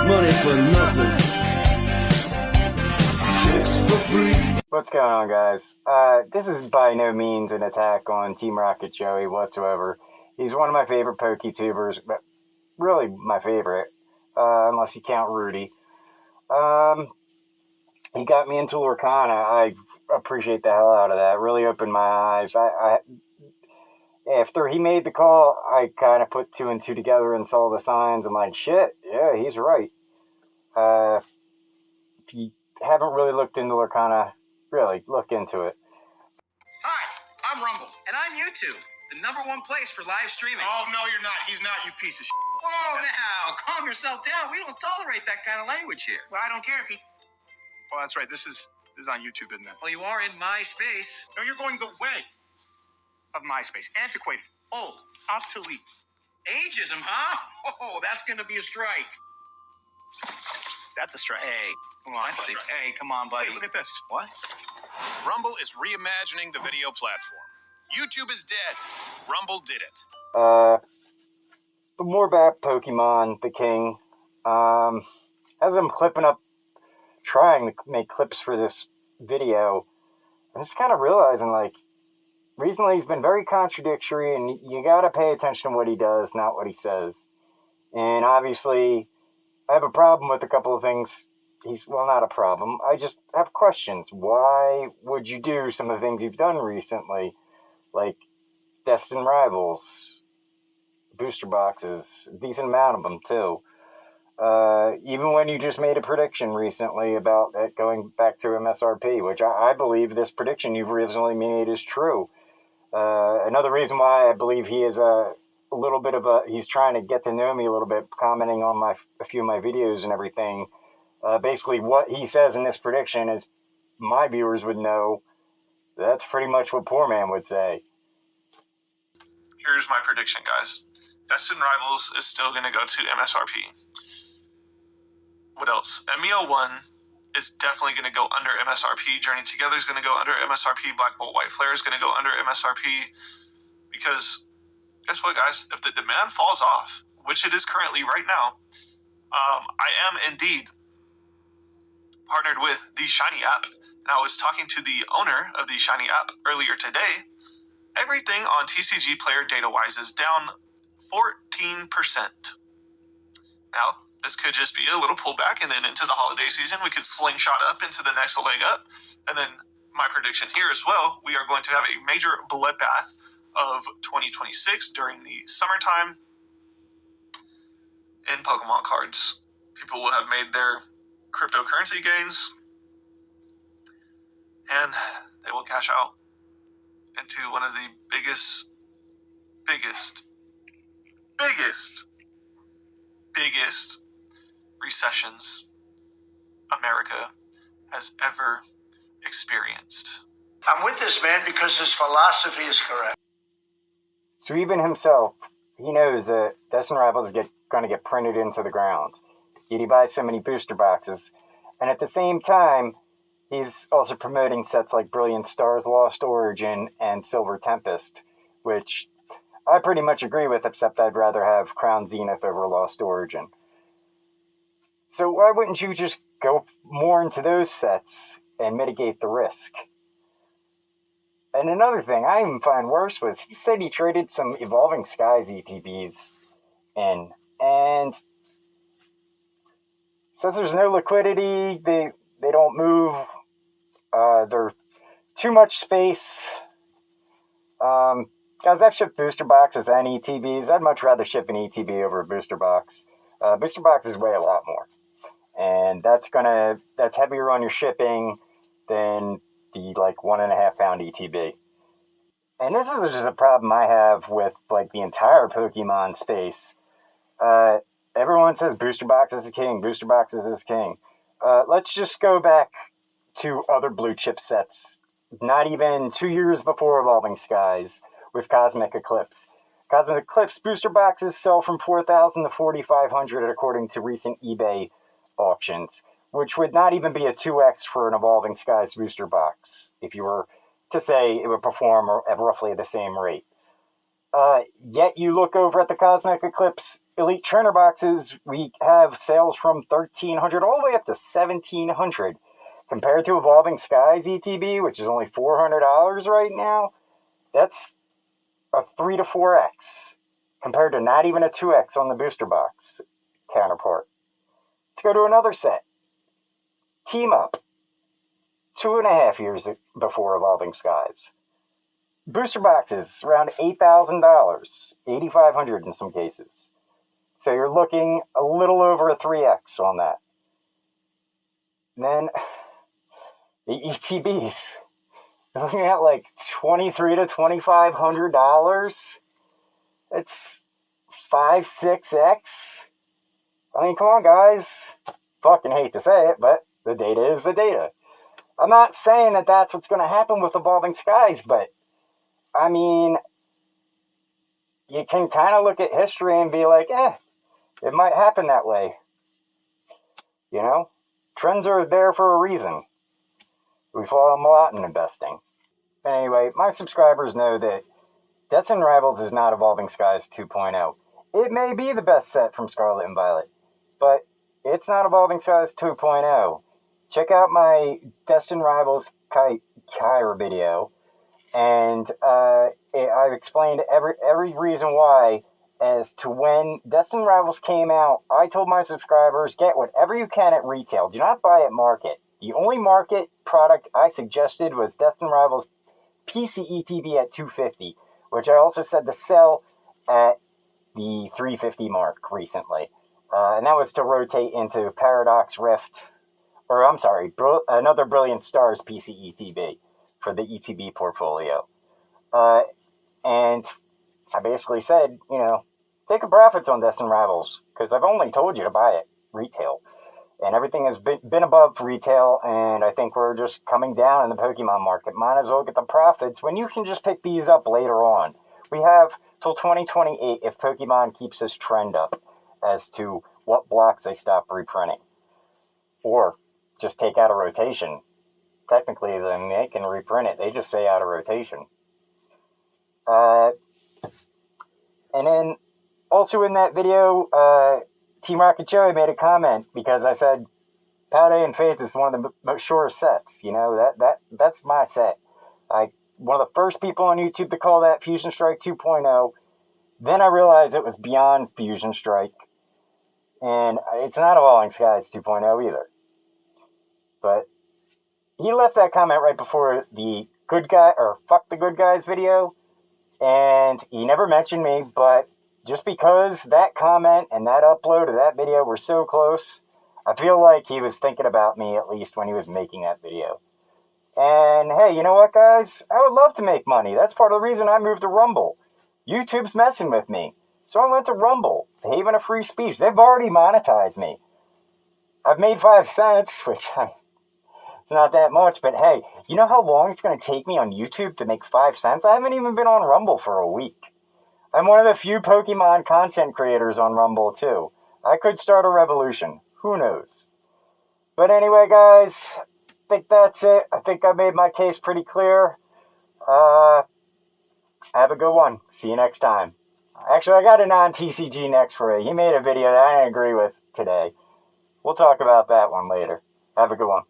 money for nothing. Chicks for free. What's going on, guys? This is by no means an attack on Team Rocket Joey whatsoever. He's one of my favorite PokeTubers, but really my favorite, unless you count Rudy. He got me into Lorcana. I appreciate the hell out of that. Really opened my eyes. After he made the call, I kind of put two and two together and saw the signs. I'm like, shit, yeah, he's right. If you haven't really looked into Lorcana, really look into it. Hi, I'm Rumble. And I'm YouTube, the #1 place for live streaming. Oh, no, you're not. He's not, you piece of shit. Whoa, now, calm yourself down. We don't tolerate that kind of language here. Well, I don't care if he... Oh, that's right. This is on YouTube, isn't it? Well, you are in my space. No, you're going the way of MySpace. Antiquated, old, obsolete. Ageism, huh? Oh, that's going to be a strike. That's a strike. Hey, come on, buddy. Hey, come on, buddy. Hey, look at this. What? Rumble is reimagining the video platform. YouTube is dead. Rumble did it. More about Pokemon, the King. As I'm trying to make clips for this video, I'm just kind of realizing, like, recently he's been very contradictory, and you gotta pay attention to what he does, not what he says. And obviously, I have a problem with a couple of things. Not a problem. I just have questions. Why would you do some of the things you've done recently? Like Destined Rivals, booster boxes, a decent amount of them too. Even when you just made a prediction recently about it going back through MSRP, which I believe this prediction you've recently made is true. Another reason why I believe he is he's trying to get to know me a little bit, commenting on a few of my videos and everything. Basically, what he says in this prediction is my viewers would know that's pretty much what Poor Man would say. Here's my prediction, guys. Destined Rivals is still going to go to MSRP. What else? ME01 is definitely going to go under MSRP. Journey Together is going to go under MSRP. Black Bolt White Flare is going to go under MSRP. Because, guess what, guys? If the demand falls off, which it is currently right now, I am indeed partnered with the Shiny app. And I was talking to the owner of the Shiny app earlier today. Everything on TCG player data-wise is down 14%. Now, this could just be a little pullback, and then into the holiday season, we could slingshot up into the next leg up. And then my prediction here as well, we are going to have a major bloodbath of 2026 during the summertime in Pokemon cards. People will have made their cryptocurrency gains, and they will cash out into one of the biggest recessions America has ever experienced. I'm with this man because his philosophy is correct. So even himself, he knows that Destined Rivals going to get printed into the ground. Yet he buys so many booster boxes. And at the same time, he's also promoting sets like Brilliant Stars, Lost Origin, and Silver Tempest, which I pretty much agree with, except I'd rather have Crown Zenith over Lost Origin. So why wouldn't you just go more into those sets and mitigate the risk? And another thing I even find worse was he said he traded some Evolving Skies ETBs in, and says there's no liquidity, they don't move, they're too much space. Guys, I've shipped booster boxes and ETBs. I'd much rather ship an ETB over a booster box. Booster boxes weigh a lot more, and that's heavier on your shipping than the 1.5 pound ETB. And this is just a problem I have with the entire Pokemon space. Everyone says booster boxes is king, booster boxes is king. Let's just go back to other blue chip sets, not even 2 years before Evolving Skies, with Cosmic Eclipse. Cosmic Eclipse booster boxes sell from 4,000 to 4,500 according to recent eBay auctions, which would not even be a 2x for an Evolving Skies booster box, if you were to say it would perform at roughly the same rate. Yet you look over at the Cosmic Eclipse Elite Trainer boxes, we have sales from $1,300 all the way up to $1,700. Compared to Evolving Skies ETB, which is only $400 right now, that's a 3 to 4x compared to not even a 2x on the booster box counterpart. Let's go to another set. Team Up, 2.5 years before Evolving Skies. Booster boxes around $8,000, $8,500 in some cases. So you're looking a little over a 3x on that. And then the ETBs, you're looking at like $2,300 to $2,500. It's 5-6x. I mean, come on, guys. Fucking hate to say it, but the data is the data. I'm not saying that that's what's going to happen with Evolving Skies, but I mean, you can kind of look at history and be like, it might happen that way. You know, trends are there for a reason. We follow them a lot in investing. Anyway, my subscribers know that Destined Rivals is not Evolving Skies 2.0. It may be the best set from Scarlet and Violet, but it's not Evolving Skies 2.0. Check out my Destined Rivals Kyra video, and I've explained every reason why. As to when Destined Rivals came out, I told my subscribers, get whatever you can at retail. Do not buy at market. The only market product I suggested was Destined Rivals PCETB at $250, which I also said to sell at the $350 mark recently. And that was to rotate into Paradox Rift, or I'm sorry, another Brilliant Stars PCETB for the ETB portfolio. And I basically said, take a profits on Destined Rivals, because I've only told you to buy it retail. And everything has been above retail, and I think we're just coming down in the Pokemon market. Might as well get the profits when you can just pick these up later on. We have till 2028 if Pokemon keeps this trend up as to what blocks they stop reprinting. Or just take out a rotation. Technically, then they can reprint it. They just say out of rotation. And then, also in that video, Team Rocket Joey made a comment because I said Paldea and Faith is one of the most surest sets. That's my set. One of the first people on YouTube to call that Fusion Strike 2.0. Then I realized it was beyond Fusion Strike. And it's not Evolving Skies 2.0 either. But he left that comment right before the Good Guy, or Fuck the Good Guys video. And he never mentioned me, but just because that comment and that upload of that video were so close, I feel like he was thinking about me at least when he was making that video. And hey, you know what, guys? I would love to make money. That's part of the reason I moved to Rumble. YouTube's messing with me. So I went to Rumble, the haven of free speech. They've already monetized me. I've made 5 cents, which it's not that much, but hey, you know how long it's going to take me on YouTube to make 5 cents? I haven't even been on Rumble for a week. I'm one of the few Pokemon content creators on Rumble, too. I could start a revolution. Who knows? But anyway, guys, I think that's it. I think I made my case pretty clear. Have a good one. See you next time. Actually, I got a non-TCG next for you. He made a video that I didn't agree with today. We'll talk about that one later. Have a good one.